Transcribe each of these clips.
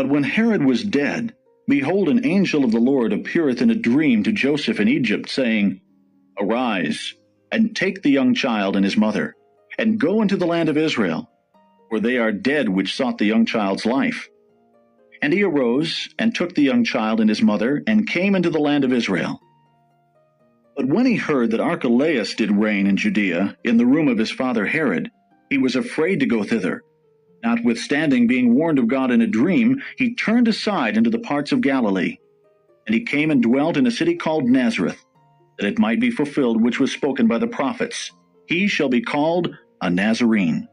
But when Herod was dead, behold, an angel of the Lord appeareth in a dream to Joseph in Egypt, saying, Arise, and take the young child and his mother, and go into the land of Israel, for they are dead which sought the young child's life. And he arose, and took the young child and his mother, and came into the land of Israel. But when he heard that Archelaus did reign in Judea, in the room of his father Herod, he was afraid to go thither. Notwithstanding, being warned of God in a dream, he turned aside into the parts of Galilee. And he came and dwelt in a city called Nazareth, that it might be fulfilled which was spoken by the prophets, He shall be called a Nazarene.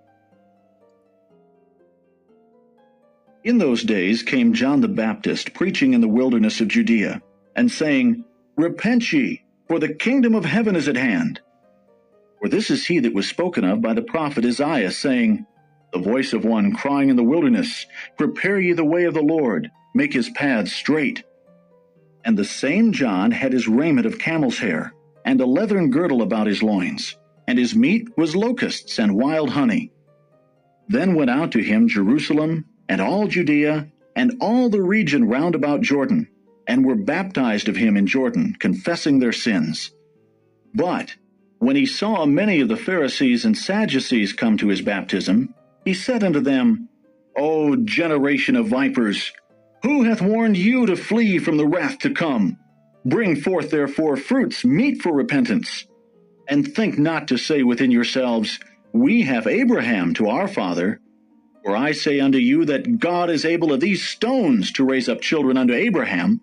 In those days came John the Baptist, preaching in the wilderness of Judea, and saying, Repent ye, for the kingdom of heaven is at hand. For this is he that was spoken of by the prophet Isaiah, saying, The voice of one crying in the wilderness, Prepare ye the way of the Lord, make his paths straight. And the same John had his raiment of camel's hair, and a leathern girdle about his loins, and his meat was locusts and wild honey. Then went out to him Jerusalem, and all Judea, and all the region round about Jordan, and were baptized of him in Jordan, confessing their sins. But when he saw many of the Pharisees and Sadducees come to his baptism, he said unto them, O generation of vipers, who hath warned you to flee from the wrath to come? Bring forth therefore fruits meet for repentance. And think not to say within yourselves, We have Abraham to our father. For I say unto you that God is able of these stones to raise up children unto Abraham.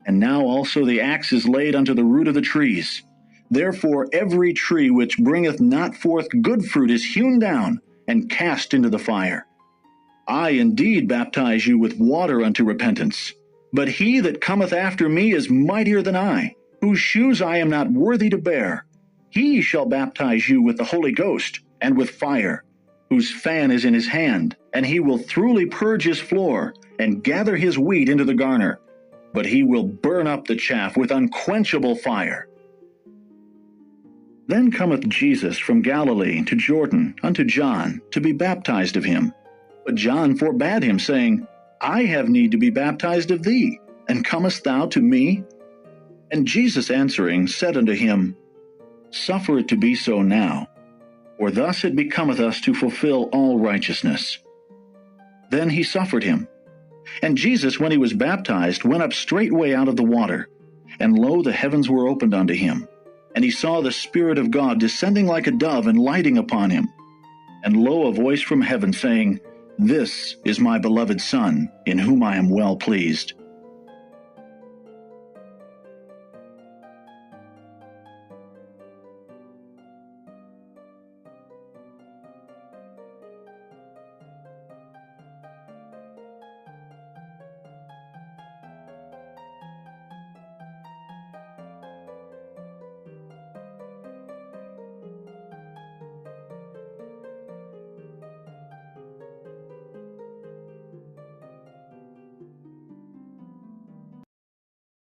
And now also the axe is laid unto the root of the trees. Therefore every tree which bringeth not forth good fruit is hewn down, and cast into the fire. I indeed baptize you with water unto repentance. But he that cometh after me is mightier than I, whose shoes I am not worthy to bear. He shall baptize you with the Holy Ghost, and with fire, whose fan is in his hand, and he will thoroughly purge his floor, and gather his wheat into the garner. But he will burn up the chaff with unquenchable fire. Then cometh Jesus from Galilee to Jordan unto John, to be baptized of him. But John forbade him, saying, I have need to be baptized of thee, and comest thou to me? And Jesus answering said unto him, Suffer it to be so now, for thus it becometh us to fulfill all righteousness. Then he suffered him. And Jesus, when he was baptized, went up straightway out of the water. And lo, the heavens were opened unto him. And he saw the Spirit of God descending like a dove and lighting upon him. And lo, a voice from heaven saying, This is my beloved Son, in whom I am well pleased.